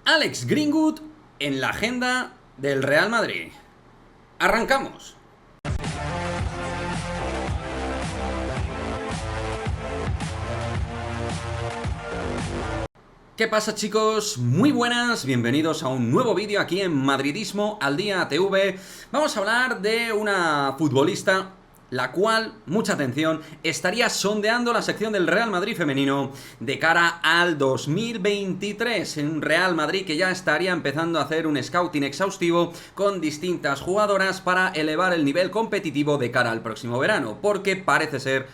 Alex Greenwood en la agenda del Real Madrid. ¡Arrancamos! ¿Qué pasa, chicos? Muy buenas, bienvenidos a un nuevo vídeo aquí en Madridismo al Día TV. Vamos a hablar de una futbolista la cual, mucha atención, estaría sondeando la sección del Real Madrid femenino de cara al 2023. En un Real Madrid que ya estaría empezando a hacer un scouting exhaustivo con distintas jugadoras para elevar el nivel competitivo de cara al próximo verano. Porque parece ser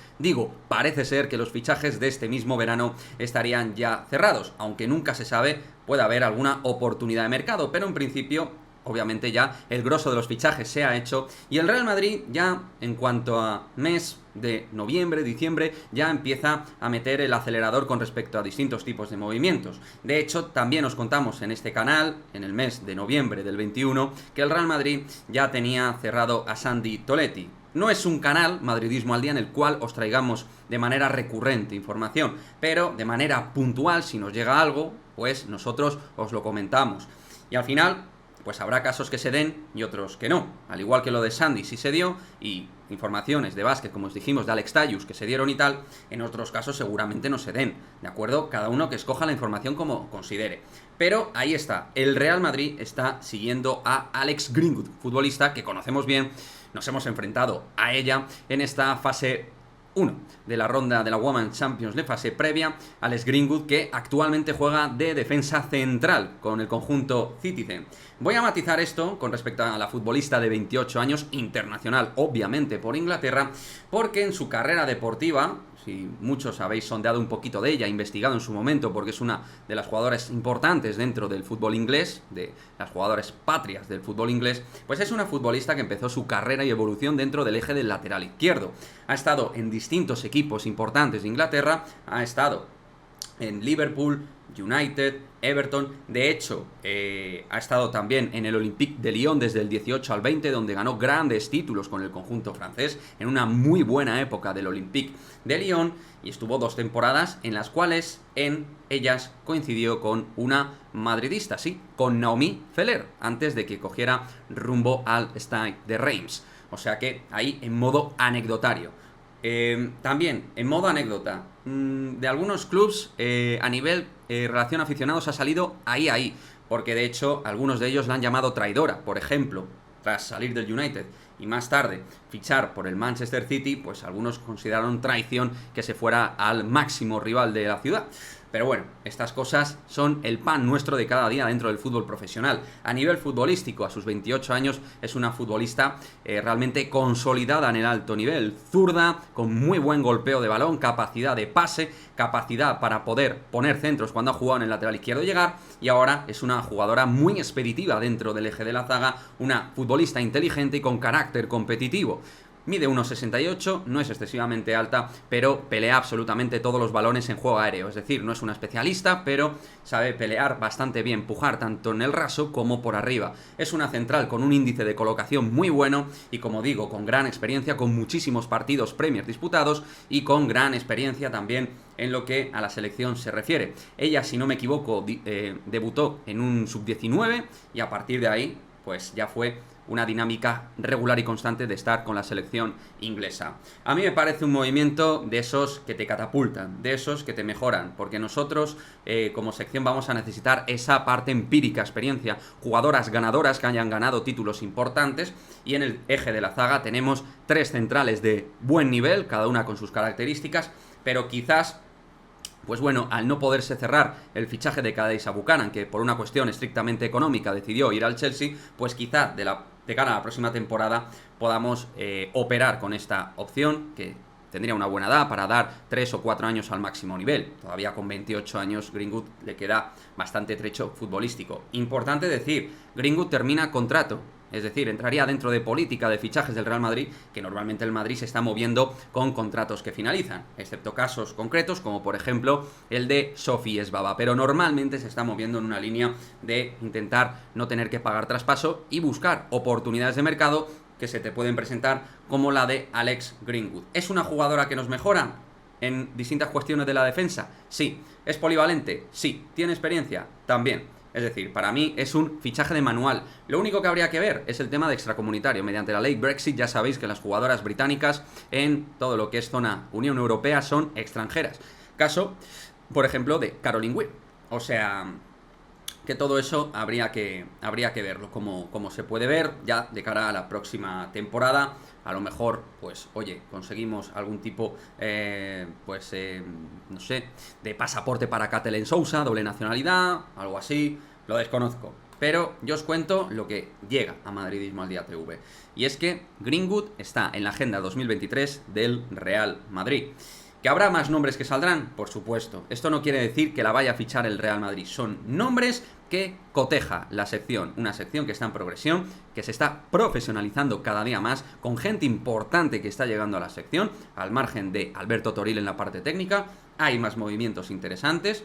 que los fichajes de este mismo verano estarían ya cerrados. Aunque nunca se sabe, puede haber alguna oportunidad de mercado, pero en principio obviamente ya el grosso de los fichajes se ha hecho y el Real Madrid ya en cuanto a mes de noviembre, diciembre, ya empieza a meter el acelerador con respecto a distintos tipos de movimientos. De hecho, también os contamos en este canal, en el mes de noviembre del 21, que el Real Madrid ya tenía cerrado a Sandy Toletti. No es un canal, Madridismo al Día, en el cual os traigamos de manera recurrente información, pero de manera puntual, si nos llega algo, pues nosotros os lo comentamos. Y al final, pues habrá casos que se den y otros que no. Al igual que lo de Sandy sí se dio, y informaciones de básquet, como os dijimos, de Alex Tallus que se dieron y tal, en otros casos seguramente no se den, ¿de acuerdo? Cada uno que escoja la información como considere. Pero ahí está, el Real Madrid está siguiendo a Alex Greenwood, futbolista que conocemos bien, nos hemos enfrentado a ella en esta fase 1 de la ronda de la Women's Champions League, fase previa. Alex Greenwood, que actualmente juega de defensa central con el conjunto Citizen. Voy a matizar esto con respecto a la futbolista de 28 años, internacional obviamente por Inglaterra, porque en su carrera deportiva, si muchos habéis sondeado un poquito de ella, investigado en su momento, porque es una de las jugadoras importantes dentro del fútbol inglés, de las jugadoras patrias del fútbol inglés, pues es una futbolista que empezó su carrera y evolución dentro del eje del lateral izquierdo. Ha estado en distintos equipos importantes de Inglaterra, ha estado en Liverpool, United, Everton. De hecho, ha estado también en el Olympique de Lyon desde el 18 al 20, donde ganó grandes títulos con el conjunto francés, en una muy buena época del Olympique de Lyon, y estuvo 2 temporadas en las cuales en ellas coincidió con una madridista, sí, con Naomi Feller, antes de que cogiera rumbo al Stade de Reims. O sea que ahí en modo anecdotario. También, en modo anécdota, de algunos clubs a nivel relación aficionados ha salido ahí, porque de hecho algunos de ellos la han llamado traidora. Por ejemplo, tras salir del United y más tarde fichar por el Manchester City, pues algunos consideraron traición que se fuera al máximo rival de la ciudad. Pero bueno, estas cosas son el pan nuestro de cada día dentro del fútbol profesional. A nivel futbolístico, a sus 28 años, es una futbolista realmente consolidada en el alto nivel. Zurda, con muy buen golpeo de balón, capacidad de pase, capacidad para poder poner centros cuando ha jugado en el lateral izquierdo y llegar. Y ahora es una jugadora muy expeditiva dentro del eje de la zaga, una futbolista inteligente y con carácter competitivo. Mide 1,68, no es excesivamente alta, pero pelea absolutamente todos los balones en juego aéreo. Es decir, no es una especialista, pero sabe pelear bastante bien, pujar tanto en el raso como por arriba. Es una central con un índice de colocación muy bueno y, como digo, con gran experiencia, con muchísimos partidos Premier disputados y con gran experiencia también en lo que a la selección se refiere. Ella, si no me equivoco, debutó en un sub-19 y a partir de ahí, pues ya fue una dinámica regular y constante de estar con la selección inglesa. A mí me parece un movimiento de esos que te catapultan, de esos que te mejoran, porque nosotros como sección vamos a necesitar esa parte empírica, experiencia, jugadoras ganadoras que hayan ganado títulos importantes, y en el eje de la zaga tenemos 3 centrales de buen nivel, cada una con sus características, pero quizás, pues bueno, al no poderse cerrar el fichaje de Kadeisa Buchanan, que por una cuestión estrictamente económica decidió ir al Chelsea, pues quizá de cara a la próxima temporada podamos operar con esta opción, que tendría una buena edad para dar 3 o 4 años al máximo nivel. Todavía con 28 años Greenwood le queda bastante trecho futbolístico. Importante decir, Greenwood termina contrato. Es decir, entraría dentro de política de fichajes del Real Madrid, que normalmente el Madrid se está moviendo con contratos que finalizan, excepto casos concretos como por ejemplo el de Sophie Esbaba, pero normalmente se está moviendo en una línea de intentar no tener que pagar traspaso y buscar oportunidades de mercado que se te pueden presentar, como la de Alex Greenwood. ¿Es una jugadora que nos mejora en distintas cuestiones de la defensa? Sí. ¿Es polivalente? Sí. ¿Tiene experiencia? También. Es decir, para mí es un fichaje de manual. Lo único que habría que ver es el tema de extracomunitario. Mediante la ley Brexit ya sabéis que las jugadoras británicas en todo lo que es zona Unión Europea son extranjeras. Caso, por ejemplo, de Caroline Webb. O sea, que todo eso habría que verlo, como se puede ver ya de cara a la próxima temporada. A lo mejor, pues, oye, conseguimos algún tipo, no sé, de pasaporte para Kathleen Sousa, doble nacionalidad, algo así, lo desconozco. Pero yo os cuento lo que llega a Madridismo al Día TV. Y es que Greenwood está en la agenda 2023 del Real Madrid. ¿Que habrá más nombres que saldrán? Por supuesto. Esto no quiere decir que la vaya a fichar el Real Madrid. Son nombres que coteja la sección. Una sección que está en progresión, que se está profesionalizando cada día más, con gente importante que está llegando a la sección, al margen de Alberto Toril en la parte técnica. Hay más movimientos interesantes.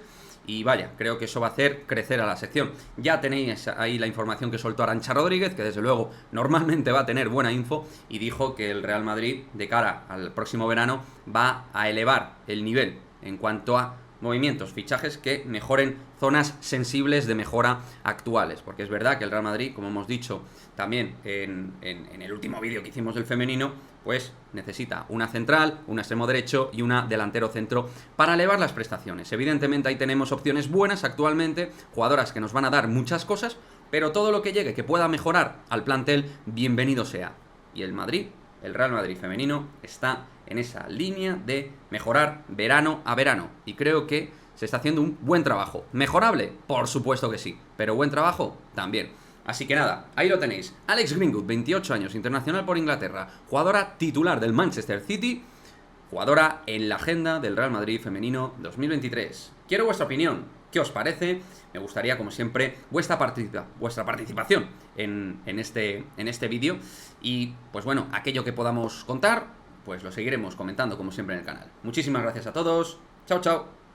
Y vaya, creo que eso va a hacer crecer a la sección. Ya tenéis ahí la información que soltó Arantxa Rodríguez, que desde luego normalmente va a tener buena info, y dijo que el Real Madrid, de cara al próximo verano, va a elevar el nivel en cuanto a movimientos, fichajes que mejoren zonas sensibles de mejora actuales. Porque es verdad que el Real Madrid, como hemos dicho también en el último vídeo que hicimos del femenino, pues necesita una central, un extremo derecho y una delantero centro para elevar las prestaciones. Evidentemente ahí tenemos opciones buenas actualmente, jugadoras que nos van a dar muchas cosas, pero todo lo que llegue que pueda mejorar al plantel, bienvenido sea. Y el Real Madrid femenino está en esa línea de mejorar verano a verano. Y creo que se está haciendo un buen trabajo. ¿Mejorable? Por supuesto que sí. Pero buen trabajo también. Así que nada, ahí lo tenéis. Alex Greenwood, 28 años, internacional por Inglaterra. Jugadora titular del Manchester City. Jugadora en la agenda del Real Madrid femenino 2023. Quiero vuestra opinión. ¿Qué os parece? Me gustaría, como siempre, vuestra participación en este vídeo. Y, pues bueno, aquello que podamos contar, pues lo seguiremos comentando, como siempre, en el canal. Muchísimas gracias a todos. Chao, chao.